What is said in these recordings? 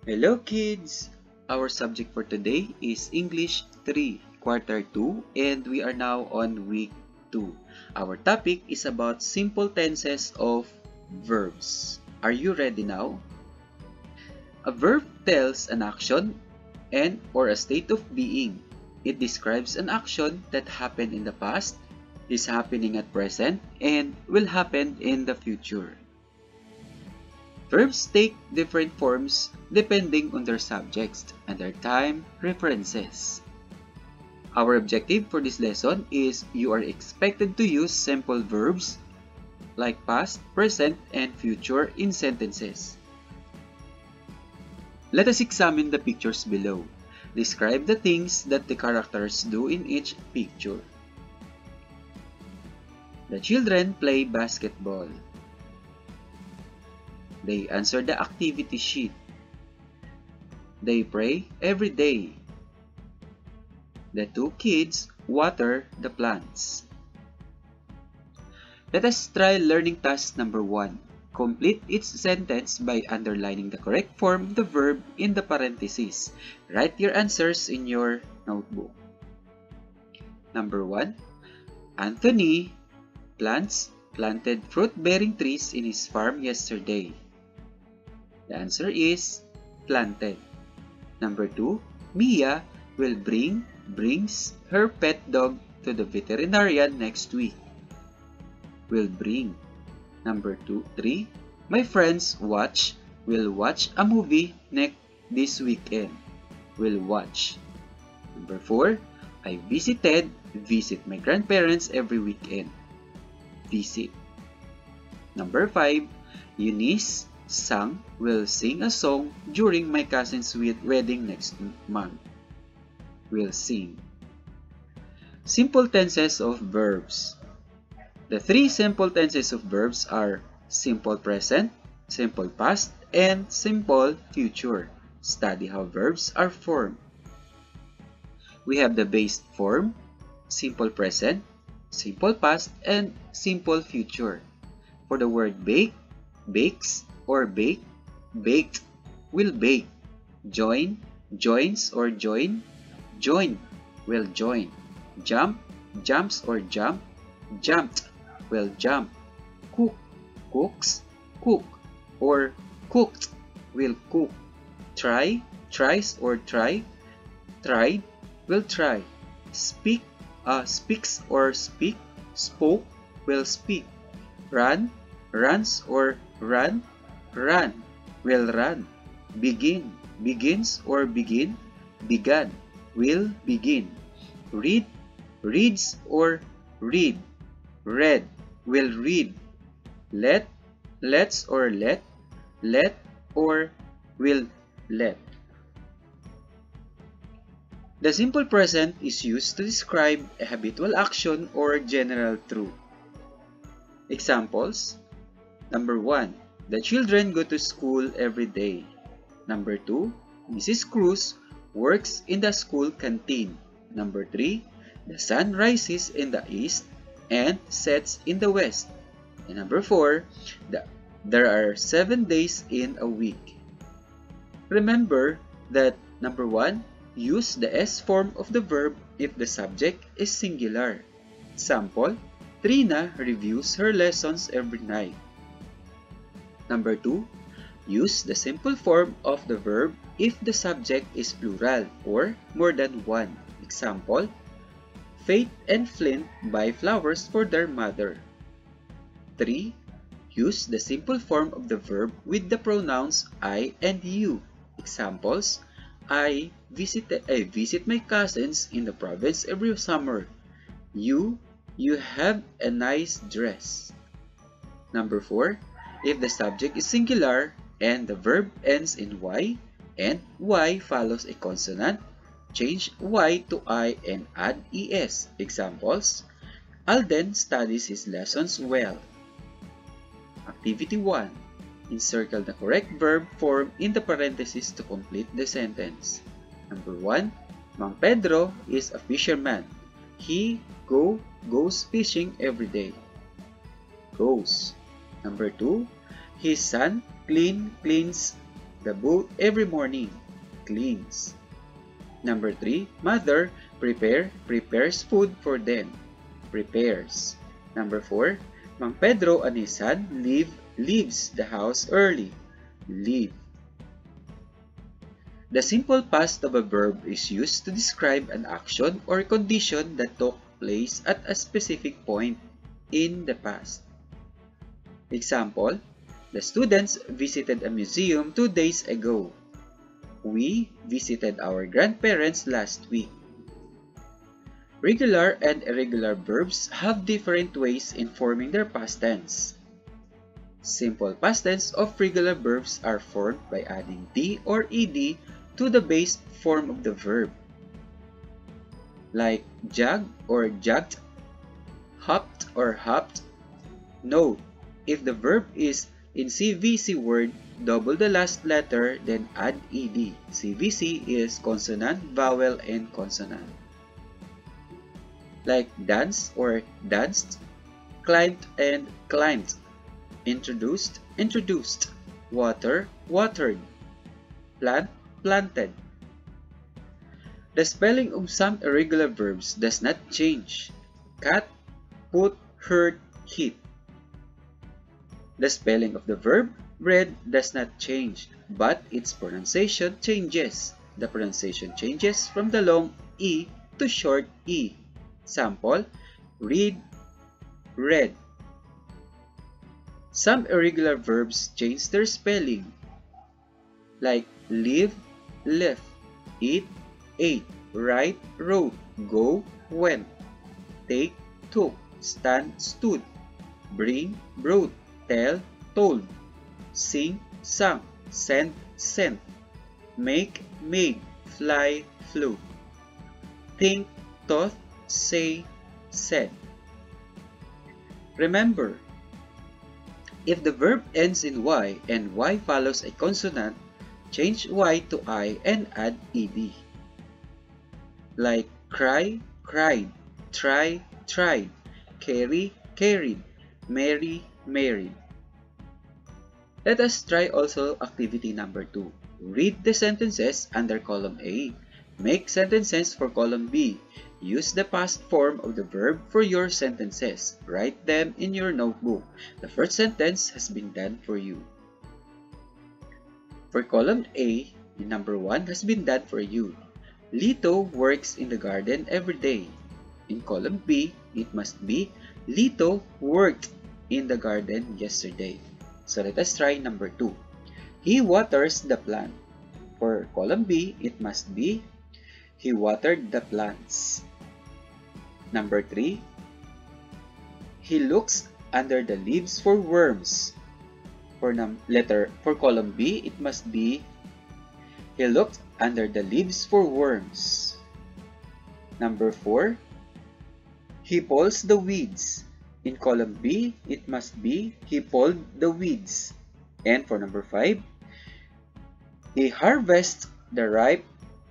Hello kids! Our subject for today is English 3, Quarter 2, and we are now on week 2. Our topic is about simple tenses of verbs. Are you ready now? A verb tells an action and or a state of being. It describes an action that happened in the past, is happening at present, and will happen in the future. Verbs take different forms depending on their subjects and their time references. Our objective for this lesson is you are expected to use simple verbs like past, present, and future in sentences. Let us examine the pictures below. Describe the things that the characters do in each picture. The children play basketball. They answer the activity sheet. They pray every day. The two kids water the plants. Let us try learning task number 1. Complete each sentence by underlining the correct form of the verb in the parentheses. Write your answers in your notebook. Number 1. Anthony planted fruit-bearing trees in his farm yesterday. The answer is planted. Number 2. Mia will brings her pet dog to the veterinarian next week. Will bring. Number 3. My friends will watch a movie this weekend. Will watch. Number 4. I visit my grandparents every weekend. Visit. Number 5. Eunice will sing a song during my cousin's wedding next month. Will sing. Simple tenses of verbs. The 3 simple tenses of verbs are simple present, simple past, and simple future. Study how verbs are formed. We have the base form, simple present, simple past, and simple future. For the word bake, bakes, or bake, baked, will bake. Join, joins, or join, joined, will join. Jump, jumps, or jump, jumped, will jump. Cook, cooks, cook, or cooked, will cook. Try, tries, or try, tried, will try. Speak, speaks, or speak, spoke, will speak. Run, runs, or run, will run. Begin, begins, or begin, began, will begin. Read, reads, or read, read, will read. Lets, or let, or will let. The simple present is used to describe a habitual action or general truth. Examples. Number 1. The children go to school every day. Number 2. Mrs. Cruz works in the school canteen. Number 3. The sun rises in the east and sets in the west. And number 4. There are 7 days in a week. Remember that number 1. Use the S form of the verb if the subject is singular. Example. Trina reviews her lessons every night. Number 2. Use the simple form of the verb if the subject is plural or more than one. Example, Faith and Flint buy flowers for their mother. 3. Use the simple form of the verb with the pronouns I and you. Examples, I visit my cousins in the province every summer. You have a nice dress. Number 4. If the subject is singular and the verb ends in Y and Y follows a consonant, change Y to I and add ES. Examples, Alden studies his lessons well. Activity 1. Encircle the correct verb form in the parentheses to complete the sentence. Number 1. Mang Pedro is a fisherman. He goes fishing every day. Goes. Number 2, his son cleans the boat every morning. Cleans. Number 3, mother prepares food for them. Prepares. Number 4, Mang Pedro and his son leaves the house early. Leave. The simple past of a verb is used to describe an action or condition that took place at a specific point in the past. Example, the students visited a museum 2 days ago. We visited our grandparents last week. Regular and irregular verbs have different ways in forming their past tense. Simple past tense of regular verbs are formed by adding D or ED to the base form of the verb, like jog or jogged, hopped or hopped. Note, if the verb is in CVC word, double the last letter, then add ED. CVC is consonant, vowel, and consonant. Like dance or danced, climbed and climbed, introduced, introduced, water, watered, plant, planted. The spelling of some irregular verbs does not change. Cut, put, hurt, hit. The spelling of the verb read does not change, but its pronunciation changes. The pronunciation changes from the long E to short E. Sample, read, read. Some irregular verbs change their spelling, like live, left, eat, ate, write, wrote, go, went, take, took, stand, stood, bring, brought, tell, told, sing, sang, send, sent, make, made, fly, flew, think, thought, say, said. Remember, if the verb ends in Y and Y follows a consonant, change Y to I and add ED. Like cry, cried, try, tried, carry, carried, marry, married. Let us try also activity number 2. Read the sentences under column A. Make sentences for column B. Use the past form of the verb for your sentences. Write them in your notebook. The first sentence has been done for you. For column A, the number 1 has been done for you. Lito works in the garden every day. In column B, it must be Lito worked in the garden yesterday. So let us try number 2. He waters the plant. For column B, it must be he watered the plants. Number 3. He looks under the leaves for worms. For column B, it must be he looked under the leaves for worms. Number 4. He pulls the weeds. In column B, it must be he pulled the weeds. And for number 5, he harvests the ripe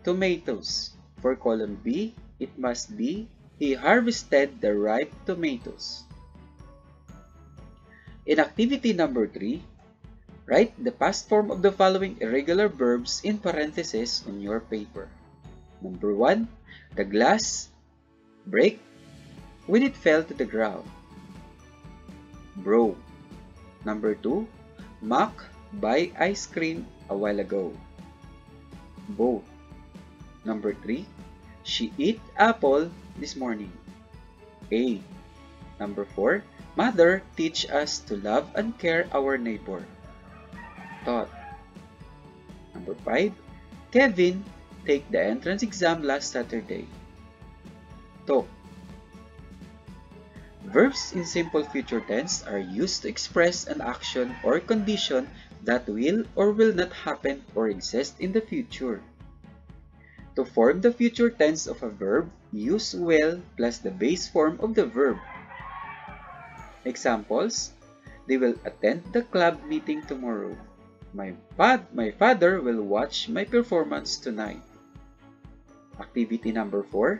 tomatoes. For column B, it must be he harvested the ripe tomatoes. In activity number 3, write the past form of the following irregular verbs in parentheses on your paper. Number 1, the glass break when it fell to the ground. Broke. Number 2, Mac buy ice cream a while ago. Both. Number 3, she ate apple this morning. A. Number 4, mother teach us to love and care our neighbor. Taught. Number 5, Kevin take the entrance exam last Saturday. Took. Verbs in simple future tense are used to express an action or condition that will or will not happen or exist in the future. To form the future tense of a verb, use will plus the base form of the verb. Examples: they will attend the club meeting tomorrow. My father will watch my performance tonight. Activity number 4.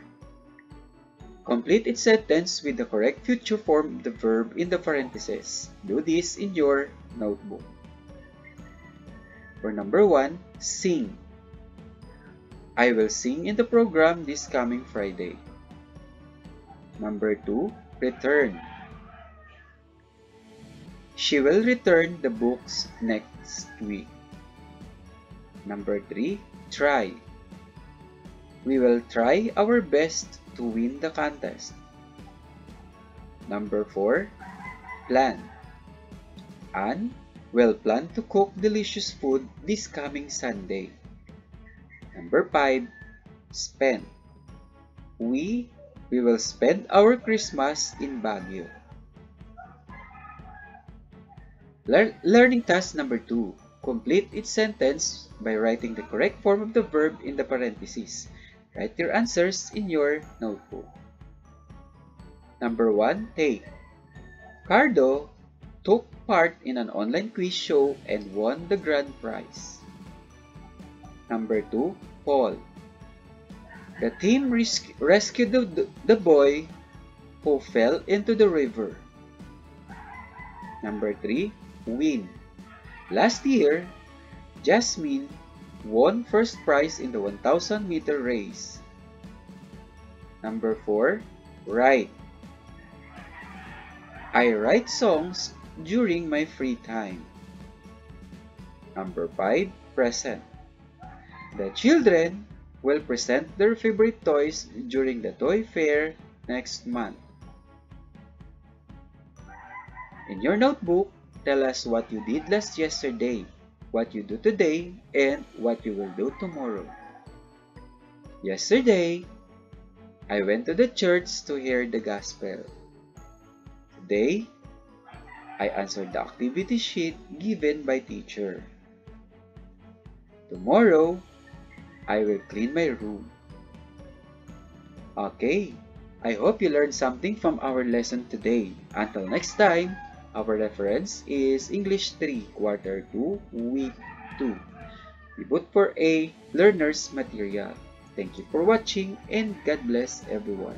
Complete its sentence with the correct future form of the verb in the parentheses. Do this in your notebook. For number 1, sing. I will sing in the program this coming Friday. Number 2, return. She will return the books next week. Number 3, try. We will try our best to win the contest. Number 4, plan. Anne will plan to cook delicious food this coming Sunday. Number 5, spend. We will spend our Christmas in Baguio. Learning task number 2. Complete its sentence by writing the correct form of the verb in the parentheses. Write your answers in your notebook. Number 1, take. Cardo took part in an online quiz show and won the grand prize. Number 2, Paul. The team rescued the boy who fell into the river. Number 3, win. Last year, Jasmine won first prize in the 1,000-meter race. Number 4, write. I write songs during my free time. Number 5, present. The children will present their favorite toys during the toy fair next month. In your notebook, tell us what you did yesterday, what you do today, and what you will do tomorrow. Yesterday, I went to the church to hear the gospel. Today, I answered the activity sheet given by teacher. Tomorrow, I will clean my room. Okay, I hope you learned something from our lesson today. Until next time, our reference is English 3, Quarter 2, Week 2. Debut for A, Learner's Material. Thank you for watching and God bless everyone.